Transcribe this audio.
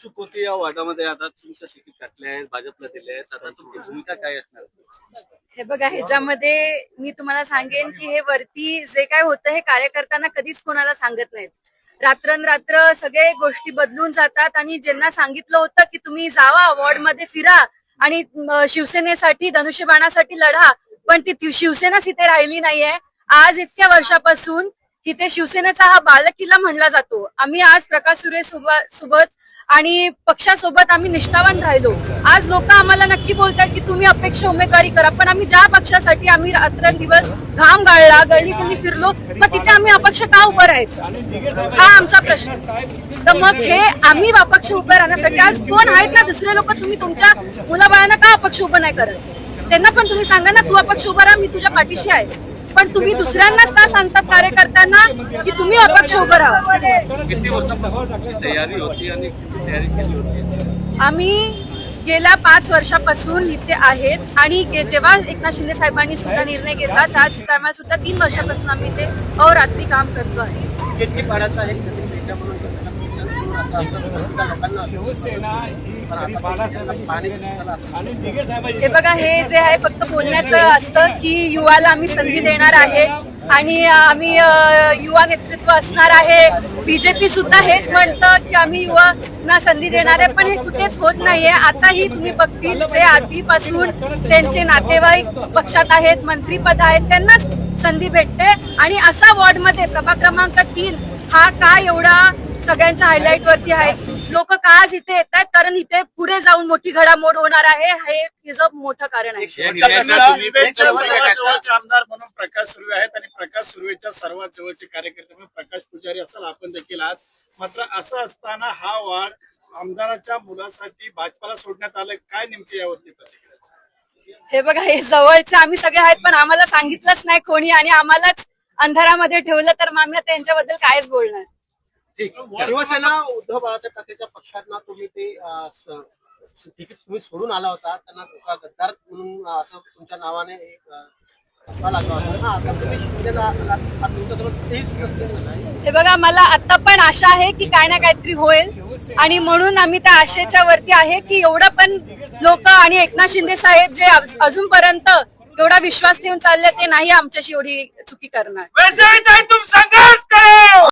चूक होती या वादामध्ये? आता तुमचं तिकीट काटले आहेत, भाजपला दिले आहेत, आता तुमची भूमिका काय असणार? हे बघा, ह्याच्यामध्ये मी तुम्हाला सांगेन की हे वरती जे काय होतं हे कार्यकर्त्यांना कधीच कोणाला सांगत नाहीत. रात्रंरात्र सगळे गोष्टी बदलून जातात आणि ज्यांना सांगितलं होतं की तुम्ही जावा वॉर्ड मध्ये फिरा आणि शिवसेनेसाठी धनुष्यबाणासाठी लढा, पण ती शिवसेनाच इथे राहिली नाहीये. आज इतक्या वर्षापासून इथे शिवसेनेचा हा बालेकिल्ला म्हणला जातो. आम्ही आज प्रकाश सोबत आणि पक्षासोबत आम्ही निष्ठावान राहिलो. आज लोक आम्हाला नक्की बोलतात की तुम्ही अपेक्षा उमेदवारी करा, पण आम्ही ज्या पक्षासाठी आम्ही रात्रंदिवस घाम गाळला, गळी गल्ली फिरलो, मग तिथे आम्ही अपक्ष का उभं राहायचं, हा आमचा प्रश्न. तर मग हे आम्ही अपक्ष उभं राहण्यासाठी आज कोण आहेत ना दुसरे लोक, तुम्ही तुमच्या मुलाबाळांना का अपक्ष उभं नाही करत? त्यांना पण तुम्ही सांगा ना, तू अपक्ष उभा राहा, मी तुझ्या पाठीशी आहे. पण तुम्ही दुसऱ्यांनाच का सांगतात कार्यकर्त्यांना की तुम्ही अपक्ष उभं राहा? किती वर्षापासून तयारी होती आणि किती तयारी केली होती? आम्ही गेल्या 5 वर्षापासून इथे आहेत आणि जेव्हा एकनाथ शिंदे साहेबांनी सुद्धा निर्णय घेतला त्या सुद्धा 3 वर्षापासून आम्ही इथे अहोरात्री काम करतो आहे. किती पाड्याचा आहे? हे बघा, हे जे आहे फक्त बोलण्याचं असतं की युवाला आम्ही संधी देणार आहे आणि आम्ही युवा नेतृत्व असणार आहे. बीजेपी सुद्धा हेच म्हणतं की आम्ही युवांना संधी देणार आहे, पण हे कुठेच होत नाहीये. आताही तुम्ही बघतील जे आधीपासून त्यांचे नातेवाईक पक्षात आहेत, मंत्रीपद आहेत, त्यांनाच संधी भेटते. आणि असा वॉर्ड मध्ये प्रभाग क्रमांक 3 हा का एवढा सगळ्यांच्या हायलाईट वरती आहेत? लोक का आज इथे येत आहेत? कारण इथे पुढे जाऊन मोठी घडामोड होणार आहे, हे तिचं मोठं कारण आहे. आमदार म्हणून प्रकाश सुर्वे आहेत आणि प्रकाश सुर्वेच्या सर्वात जवळचे कार्यकर्ते म्हणून प्रकाश पुजारी असाल आपण देखील आहात. मात्र असं असताना हा वाढ आमदाराच्या मुलासाठी भाजपाला सोडण्यात आलं, काय नेमके यावरती प्रतिक्रिया? हे बघा, हे जवळचे आम्ही सगळे आहेत, पण आम्हाला सांगितलंच नाही कोणी आणि आम्हालाच अंधारामध्ये ठेवलं, तर मग आम्ही त्यांच्याबद्दल कायच बोलणार. शिवसेना उद्धव बाळासाहेब ठाकरेच्या पक्षांना तुम्ही ते तिकीट तुम्ही सोडून आला होता, त्यांना गद्दार म्हणून असं तुमच्या नावाने एक लागला होता. आता तुम्ही शिवसेना हे बघा, मला आता पण आशा आहे की काय ना काहीतरी होईल आणि म्हणून आम्ही त्या आशेच्या वरती आहे की एवढं पण लोक आणि एकनाथ शिंदे साहेब जे अजूनपर्यंत एवढा विश्वास ठेवून चालले, ते नाही आमच्याशी एवढी चुकी करणार. तुम संघर्ष करो.